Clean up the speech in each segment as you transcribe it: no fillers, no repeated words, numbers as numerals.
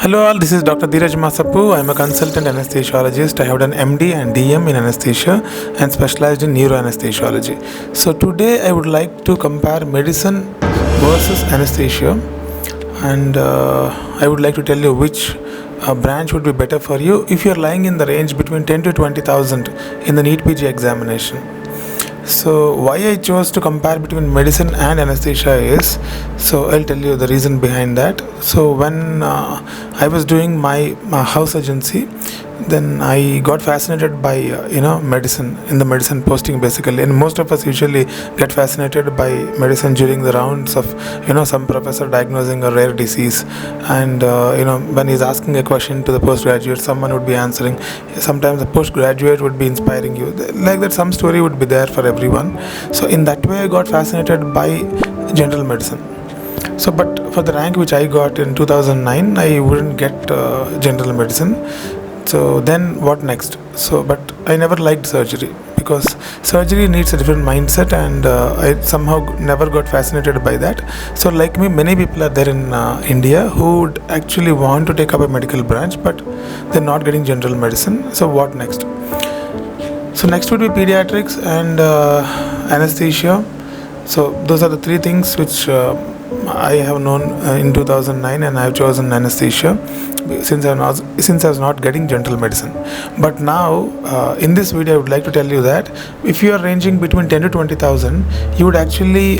Hello all, this is Dr. Dheeraj Masapu. I am a consultant anesthesiologist. I have done MD and DM in anesthesia and specialized in neuroanesthesiology. So today I would like to compare medicine versus anesthesia, and I would like to tell you which branch would be better for you if you are lying in the range between 10 to 20,000 in the NEET PG examination. So why I chose to compare between medicine and anesthesia is, so I'll tell you the reason behind that. So when I was doing my house agency, then I got fascinated by medicine, in the medicine posting basically, and most of us usually get fascinated by medicine during the rounds of some professor diagnosing a rare disease, and when he's asking a question to the postgraduate, someone would be answering. Sometimes the postgraduate would be inspiring you, like that some story would be there for everyone. So in that way I got fascinated by general medicine. So but for the rank which I got in 2009, I wouldn't get general medicine. So then what next? But I never liked surgery because surgery needs a different mindset, and I somehow never got fascinated by that. So like me, many people are there in India who would actually want to take up a medical branch, but they're not getting general medicine. So what next? So next would be pediatrics and anesthesia. So those are the three things which I have known in 2009, and I have chosen anesthesia since I was not getting general medicine. But now in this video I would like to tell you that if you are ranging between 10 to 20,000, you would actually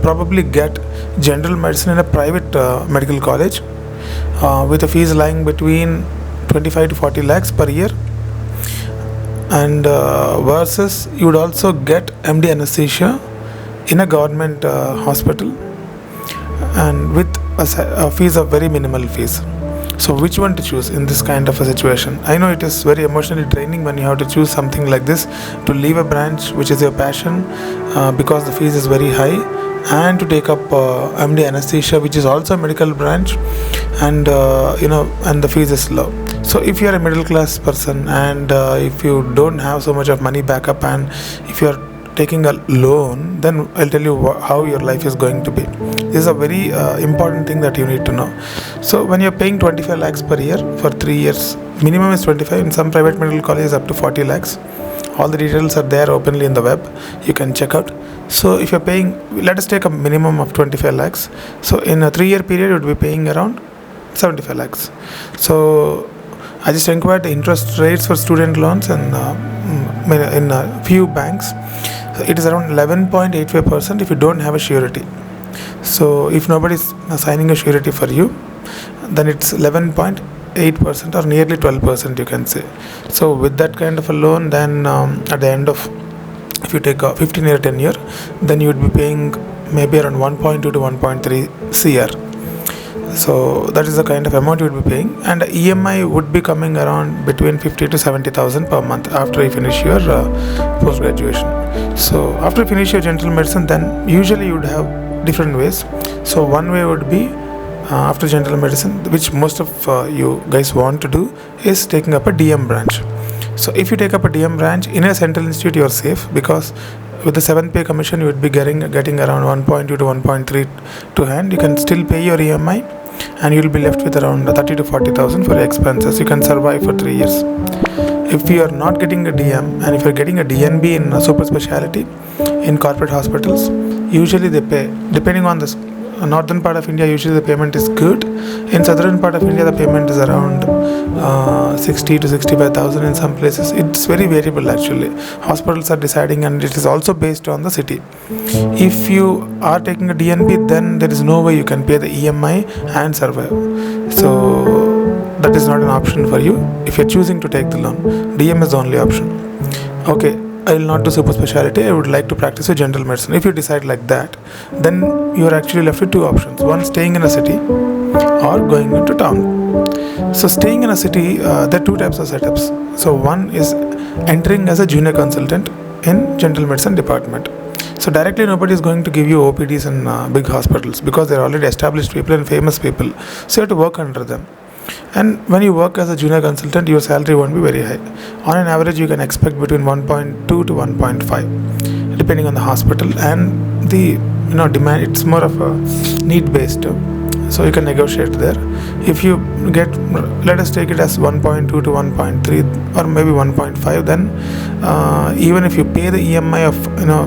probably get general medicine in a private medical college with a fees lying between 25 to 40 lakhs per year, and versus you would also get MD anesthesia in a government hospital, and with a fees of very minimal fees. So which one to choose in this kind of a situation? I know it is very emotionally draining when you have to choose something like this, to leave a branch which is your passion because the fees is very high, and to take up MD anesthesia, which is also a medical branch, and and the fees is low. So if you are a middle class person, and if you don't have so much of money backup, and if you are taking a loan, then I'll tell you how your life is going to be. This is a very important thing that you need to know. So when you're paying 25 lakhs per year for 3 years, minimum is 25, in some private medical colleges up to 40 lakhs. All the details are there openly in the web, you can check out. So if you're paying, let us take a minimum of 25 lakhs. So in a 3-year period you would be paying around 75 lakhs. So I just inquired the interest rates for student loans, and in a few banks it is around 11.85% if you don't have a surety. So if nobody is signing a surety for you, then it's 11.8% or nearly 12%, you can say. So with that kind of a loan, then at the end of, if you take a 15-year tenure, then you would be paying maybe around 1.2 to 1.3 CR. So that is the kind of amount you would be paying, and EMI would be coming around between 50 to 70,000 per month after you finish your post graduation. So after you finish your general medicine, then usually you would have different ways. So one way would be after general medicine, which most of you guys want to do, is taking up a DM branch. So if you take up a DM branch in a central institute, you are safe, because with the 7th pay commission you would be getting around 1.2 to 1.3 to hand. You can still pay your EMI, and you will be left with around 30 to 40,000 for your expenses. You can survive for 3 years. If you are not getting a DM, and if you are getting a DNB in a super specialty in corporate hospitals, usually they pay, depending on the northern part of India, usually the payment is good. In southern part of India, the payment is around 60 to 65,000 in some places. It's very variable actually. Hospitals are deciding, and it is also based on the city. If you are taking a DNB, then there is no way you can pay the EMI and survive. So that is not an option for you if you're choosing to take the loan. DM is the only option. Okay, I will not do super specialty, I would like to practice a general medicine. If you decide like that, then you are actually left with two options. One, staying in a city, or going into town. So staying in a city, there are two types of setups. So one is entering as a junior consultant in general medicine department. So directly nobody is going to give you OPDs in big hospitals, because they are already established people and famous people. So you have to work under them. And when you work as a junior consultant, your salary won't be very high. On an average, you can expect between 1.2 to 1.5, depending on the hospital and the demand. It's more of a need based. so you can negotiate there. If you get, let us take it as 1.2 to 1.3 or maybe 1.5, then even if you pay the EMI of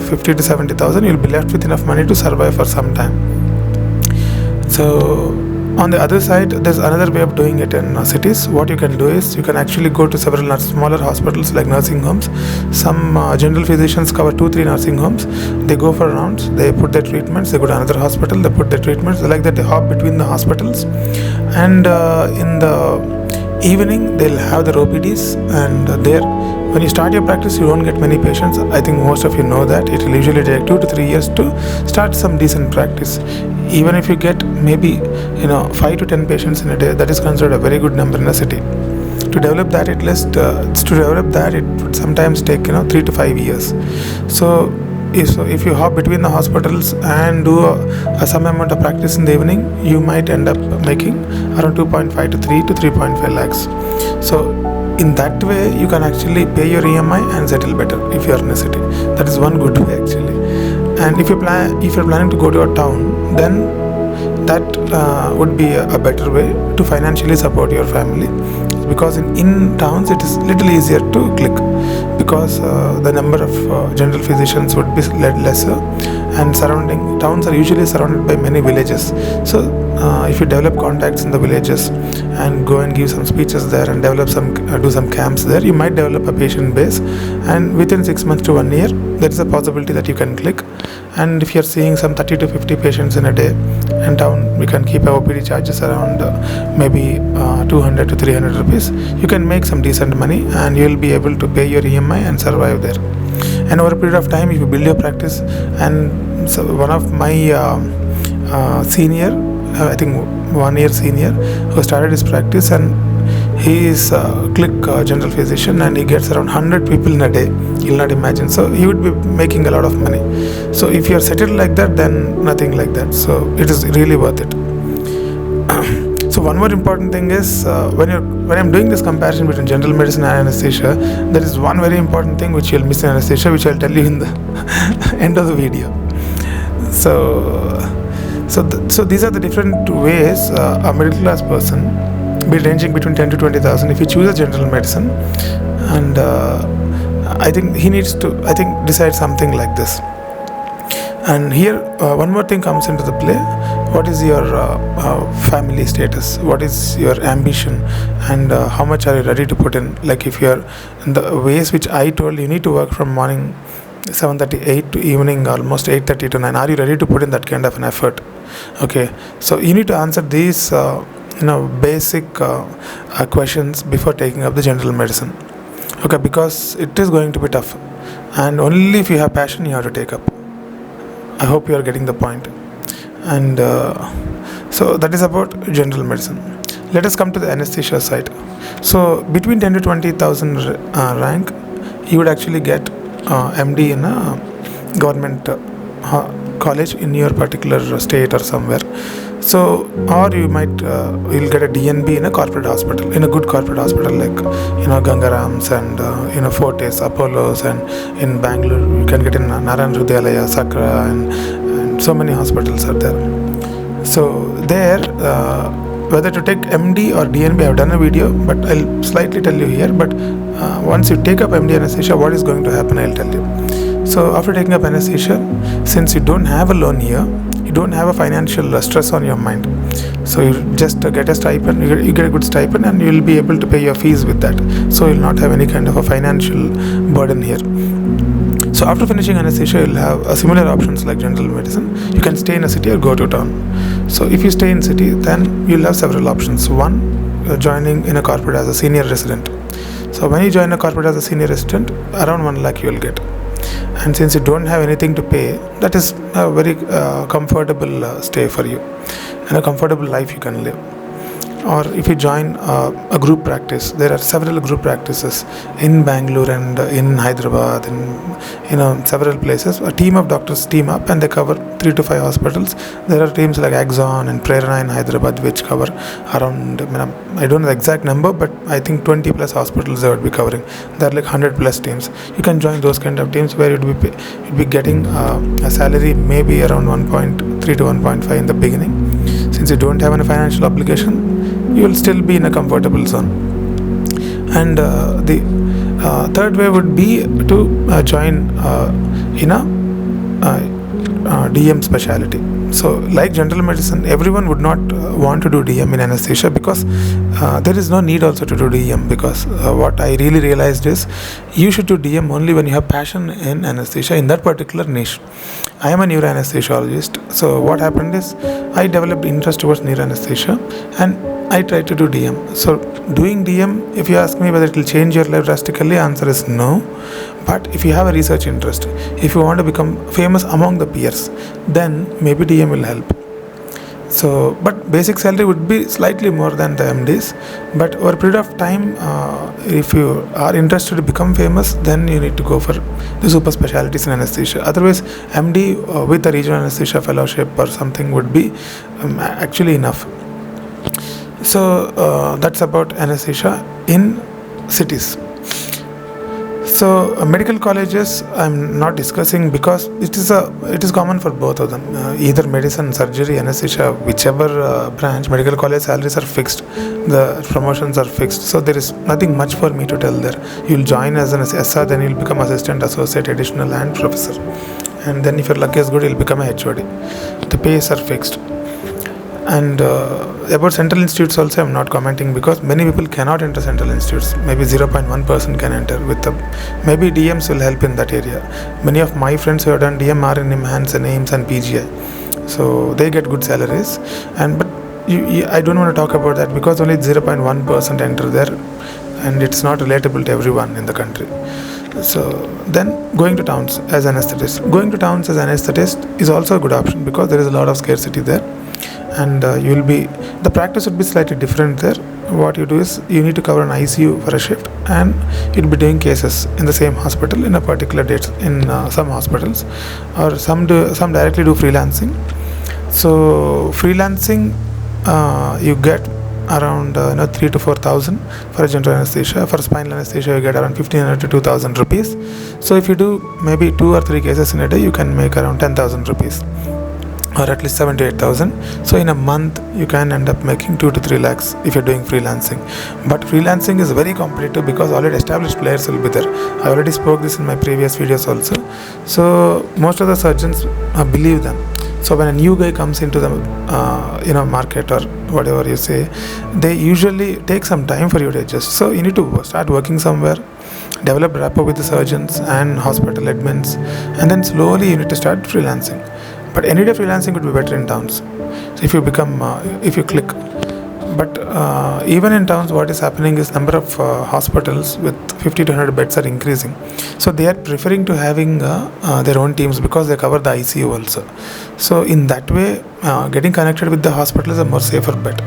50 to 70,000, you'll be left with enough money to survive for some time. So on the other side, there's another way of doing it in cities. What you can do is you can actually go to several smaller hospitals like nursing homes. Some general physicians cover 2-3 nursing homes. They go for rounds, they put their treatments, they go to another hospital, they put their treatments, like that they hop between the hospitals. And in the evening they'll have their OPDs, and there when you start your practice you don't get many patients. I think most of you know that it will usually take 2 to 3 years to start some decent practice. Even if you get maybe 5 to 10 patients in a day, that is considered a very good number in a city. To develop that, it would sometimes take 3 to 5 years. So if you hop between the hospitals and do some amount of practice in the evening, you might end up making around 2.5 to 3 to 3.5 lakhs. So in that way you can actually pay your EMI and settle better if you are in a city. That is one good way actually. And if you're planning to go to a town, then that would be a better way to financially support your family, because in towns it is little easier to click, because the number of general physicians would be lesser, and surrounding towns are usually surrounded by many villages. So if you develop contacts in the villages and go and give some speeches there and do some camps there, you might develop a patient base, and within 6 months to 1 year there is a possibility that you can click. And if you're seeing some 30 to 50 patients in a day in town, we can keep our OPD charges around maybe 200 to 300 rupees. You can make some decent money and you'll be able to pay your EMI and survive there. And over a period of time, if you build your practice, and so one of my senior, I think 1 year senior, who started his practice, and he is a click general physician, and he gets around 100 people in a day. You'll not imagine. So he would be making a lot of money. So if you are settled like that, then nothing like that. So it is really worth it. So one more important thing is when I'm doing this comparison between general medicine and anesthesia, there is one very important thing which you'll miss in anesthesia, which I'll tell you in the end of the video. So these are the different ways a middle class person, be ranging between 10 to 20,000, if you choose a general medicine, and I think he needs to decide something like this. And here one more thing comes into the play. What is your family status? What is your ambition? And how much are you ready to put in? Like if you're in the ways which I told, you need to work from morning 7:38 to evening almost 8:30 to 9. Are you ready to put in that kind of an effort? Okay, so you need to answer these basic questions before taking up the general medicine. Okay, because it is going to be tough, and only if you have passion you have to take up. I hope you are getting the point. And so that is about general medicine. Let us come to the anesthesia side. So between 10 to 20,000 rank, you would actually get MD in a government college in your particular state or somewhere. So, or you might you'll get a DNB in a corporate hospital, in a good corporate hospital like Gangarams and Fortis, Apollos, and in Bangalore you can get in Narayan Hrudayalaya, Sakra, and so many hospitals are there. So there, whether to take MD or DNB, I have done a video, but I'll slightly tell you here. But once you take up MD anesthesia, what is going to happen, I'll tell you. So after taking up anesthesia, since you don't have a loan here, you don't have a financial stress on your mind. So you just get a stipend, you get a good stipend, and you'll be able to pay your fees with that. So you'll not have any kind of a financial burden here. So after finishing anesthesia, you'll have similar options like general medicine. You can stay in a city or go to town. So if you stay in city, then you'll have several options. One, you're joining in a corporate as a senior resident. So when you join a corporate as a senior resident, around 1 lakh you will get. And since you don't have anything to pay, that is a very comfortable stay for you, and a comfortable life you can live. Or if you join a group practice, there are several group practices in Bangalore and in Hyderabad, and several places. A team of doctors team up and they cover 3 to 5 hospitals. There are teams like Axon and Prerana in Hyderabad which cover around, I don't know the exact number, but I think 20 plus hospitals they would be covering. There are like 100 plus teams. You can join those kind of teams where you'd be getting a salary maybe around 1.3 to 1.5 in the beginning. Since since you don't have any financial obligation, you will still be in a comfortable zone. And the third way would be to join in a DM specialty. So like general medicine, everyone would not want to do DM in anesthesia, because there is no need also to do DM, because what I really realized is you should do DM only when you have passion in anesthesia in that particular niche. I am a neuroanesthesiologist, so what happened is I developed interest towards neuroanesthesia and I tried to do DM. So doing DM, if you ask me whether it will change your life drastically, answer is no. But if you have a research interest, if you want to become famous among the peers, then maybe DM will help. So, but basic salary would be slightly more than the MDs. But over a period of time, if you are interested to become famous, then you need to go for the super specialties in anesthesia. Otherwise, MD with a regional anesthesia fellowship or something would be actually enough. So that's about anesthesia in cities. So medical colleges I'm not discussing, because it is common for both of them. Either medicine, surgery, anesthesia, whichever branch, medical college salaries are fixed, the promotions are fixed. So there is nothing much for me to tell there. You'll join as an SR, then you'll become assistant, associate, additional, and professor. And then if your luck is good, you'll become a HOD. The pays are fixed. And about central institutes also I'm not commenting, because many people cannot enter central institutes. Maybe 0.1% can enter. Maybe DMs will help in that area. Many of my friends who have done DM are in IMHANS and AIMS and PGI, so they get good salaries. But I don't want to talk about that, because only 0.1% enter there, and it's not relatable to everyone in the country. So then going to towns as anesthetist. Going to towns as anesthetist is also a good option, because there is a lot of scarcity there. And the practice would be slightly different there. What you do is you need to cover an ICU for a shift, and you'll be doing cases in the same hospital in a particular date in some hospitals, or some directly do freelancing. So freelancing, you get around 3 to 4,000 for a general anesthesia. For spinal anesthesia, you get around 1,500 to 2,000 rupees. So if you do maybe 2 or 3 cases in a day, you can make around 10,000 rupees. Or at least 7 to 8,000. So in a month, you can end up making 2 to 3 lakhs if you're doing freelancing. But freelancing is very competitive, because already established players will be there. I already spoke this in my previous videos also. So most of the surgeons believe them. So when a new guy comes into the market or whatever you say, they usually take some time for you to adjust. So you need to start working somewhere, develop rapport with the surgeons and hospital admins, and then slowly you need to start freelancing. But any day freelancing would be better in towns. So if you click. But even in towns, what is happening is number of hospitals with 50 to 100 beds are increasing. So they are preferring to having their own teams, because they cover the ICU also. So in that way, getting connected with the hospital is a more safer bet.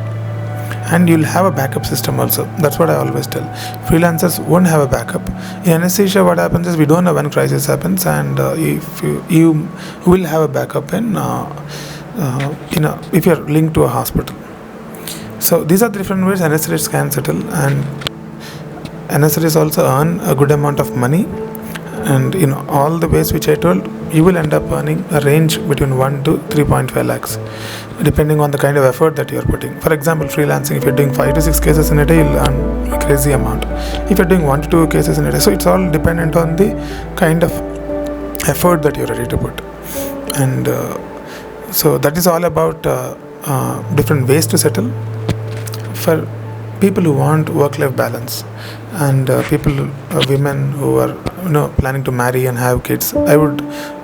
And you'll have a backup system also. That's what I always tell. Freelancers won't have a backup. In anesthesia, what happens is we don't know when crisis happens, and if you will have a backup in if you're linked to a hospital. So these are the different ways anesthetists can settle, and anesthetists also earn a good amount of money. And in all the ways which I told, you will end up earning a range between 1 to 3.5 lakhs, depending on the kind of effort that you are putting. For example, freelancing, if you're doing 5 to 6 cases in a day, you'll earn a crazy amount. If you're doing 1 to 2 cases in a day, so it's all dependent on the kind of effort that you're ready to put. And so that is all about different ways to settle for people who want work-life balance, and women who are planning to marry and have kids. I would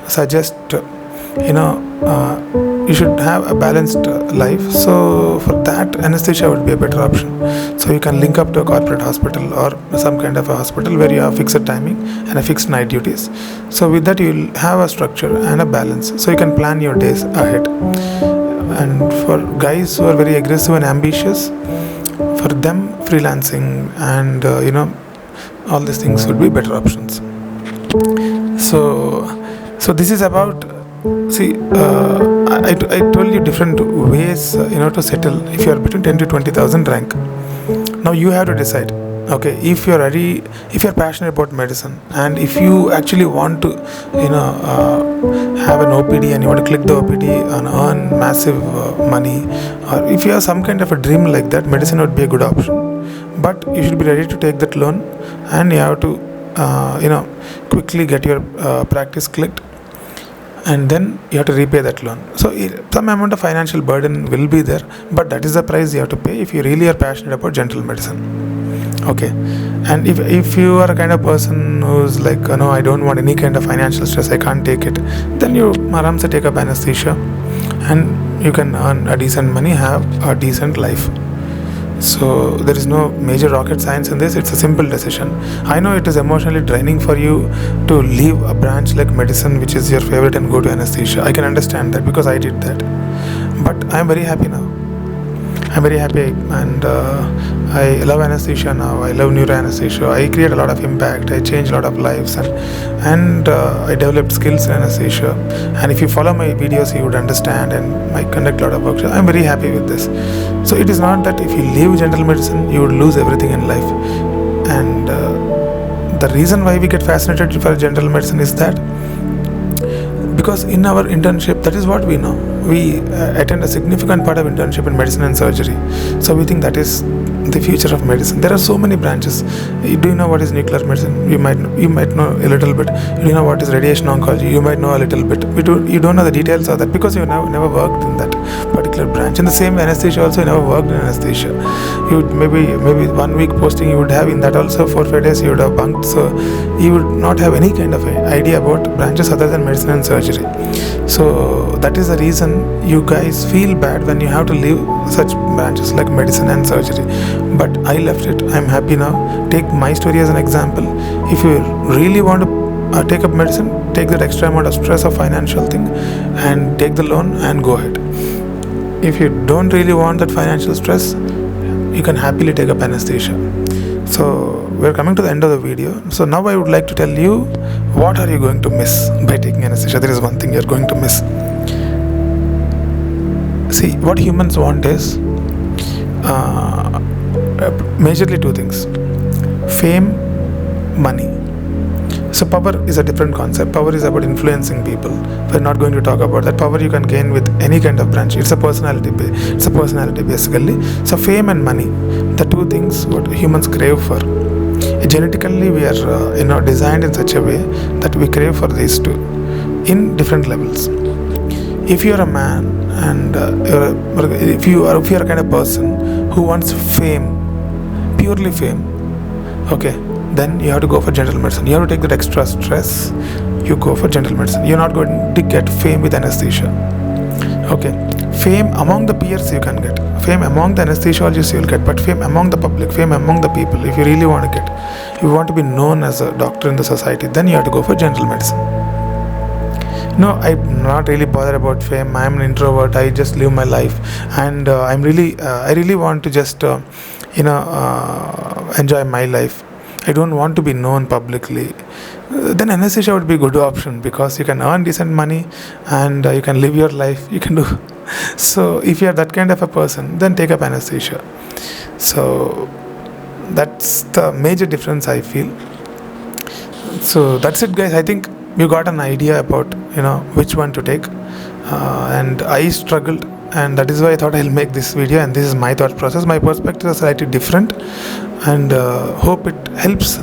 suggest you should have a balanced life. So for that, anesthesia would be a better option. So you can link up to a corporate hospital or some kind of a hospital where you have fixed timing and a fixed night duties. So with that, you'll have a structure and a balance, so you can plan your days ahead. And for guys who are very aggressive and ambitious, for them freelancing and all these things would be better options. So this is about, I told you different ways to settle if you are between 10 to 20,000 rank. Now you have to decide Okay, if you're passionate about medicine, and if you actually want to have an OPD and you want to click the OPD and earn massive money, or if you have some kind of a dream like that, medicine would be a good option. But you should be ready to take that loan, and you have to quickly get your practice clicked, and then you have to repay that loan. So some amount of financial burden will be there, but that is the price you have to pay if you really are passionate about general medicine. Okay, and if you are a kind of person who's like, no, I don't want any kind of financial stress, I can't take it, then you aram se take up anesthesia, and you can earn a decent money, have a decent life. So there is no major rocket science in this. It's a simple decision. I know it is emotionally draining for you to leave a branch like medicine, which is your favorite, and go to anesthesia. I can understand that because I did that, but I'm very happy now. I'm very happy, and I love anesthesia now. I love neuroanesthesia. I create a lot of impact. I change a lot of lives, and I developed skills in anesthesia. And if you follow my videos, you would understand, and I conduct a lot of workshops. I'm very happy with this. So it is not that if you leave general medicine, you would lose everything in life. And the reason why we get fascinated for general medicine is that because in our internship, that is what we know. We attend a significant part of internship in medicine and surgery. So we think that is the future of medicine. There are so many branches. Do you know what is nuclear medicine? You might know a little bit. Do you know what is radiation oncology? You might know a little bit. You don't know the details of that because you never worked in that particular branch. In the same anesthesia also, you never worked in anesthesia. You would maybe 1 week posting you would have, in that also 4-5 days you would have bunked. So you would not have any kind of idea about branches other than medicine and surgery. So that is the reason you guys feel bad when you have to leave such branches like medicine and surgery. But I left it. I'm happy now. Take my story as an example. If you really want to take up medicine, take that extra amount of stress of financial thing and take the loan and go ahead. If you don't really want that financial stress, you can happily take up anesthesia. So we're coming to the end of the video. So now I would like to tell you, what are you going to miss by taking anesthesia? There is one thing you're going to miss. See, what humans want is majorly two things: fame, money. So power is a different concept. Power is about influencing people. We're not going to talk about that. Power you can gain with any kind of branch. It's a personality basically. So fame and money, the two things what humans crave for. Genetically we are designed in such a way that we crave for these two in different levels. If you're a man and if you are a kind of person who wants fame, purely fame, okay, then you have to go for general medicine. You have to take that extra stress. You go for general medicine. You're not going to get fame with anesthesia. Okay, fame among the peers you can get. Fame among the anesthesiologists you will get, but fame among the public, fame among the people, if you really want to get, if you want to be known as a doctor in the society, then you have to go for general medicine. No, I'm not really bothered about fame. I'm an introvert. I just live my life, and I really want to just enjoy my life. I don't want to be known publicly. Then anesthesia would be a good option because you can earn decent money and you can live your life. You can do. So if you are that kind of a person, then take up anesthesia. So that's the major difference I feel. So that's it, guys. I think you got an idea about which one to take, and I struggled, and that is why I thought I'll make this video, and this is my thought process. My perspective is slightly different, and hope it helps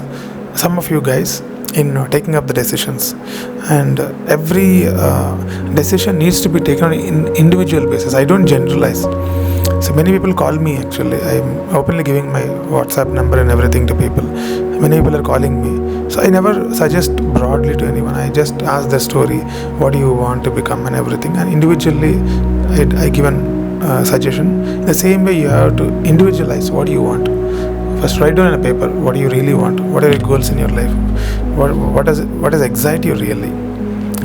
some of you guys in taking up the decisions. And every decision needs to be taken on an individual basis. I don't generalize. So many people call me, actually. I'm openly giving my WhatsApp number and everything to people. Many people are calling me. So I never suggest broadly to anyone. I just ask the story, what do you want to become and everything. And individually, I give a suggestion. The same way you have to individualize what you want. First write down on a paper what you really want. What are your goals in your life? What does excite you really?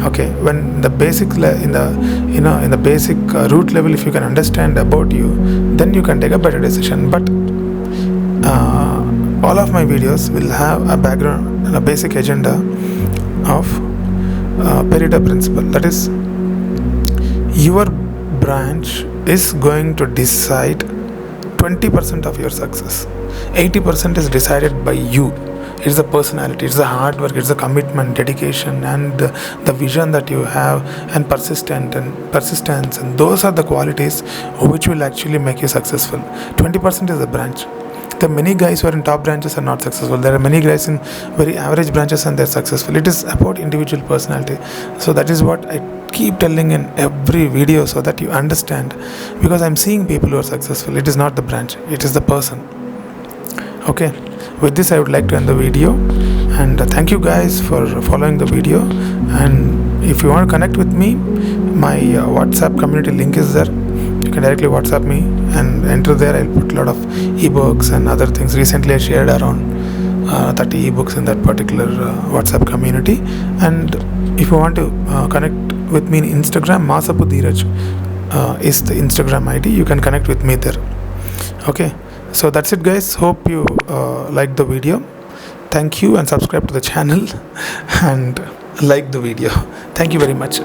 Okay, when the basic in the basic root level, if you can understand about you, then you can take a better decision. But all of my videos will have a background and a basic agenda of Pareto principle. That is, your branch is going to decide 20% of your success. 80% is decided by you. It's the personality, it's the hard work, it's the commitment, dedication, and the vision that you have, and persistence, and those are the qualities which will actually make you successful. 20% is the branch. The many guys who are in top branches are not successful. There are many guys in very average branches and they're successful. It is about individual personality. So that is what I keep telling in every video, so that you understand, because I'm seeing people who are successful. It is not the branch, it is the person. Okay, with this I would like to end the video, and thank you guys for following the video. And if you want to connect with me, my WhatsApp community link is there. You can directly WhatsApp me and enter there. I'll put a lot of ebooks and other things. Recently I shared around 30 ebooks in that particular WhatsApp community. And if you want to connect with me in Instagram, masapudheeraj is the Instagram ID. You can connect with me there. Okay, so that's it guys. Hope you liked the video. Thank you, and subscribe to the channel and like the video. Thank you very much.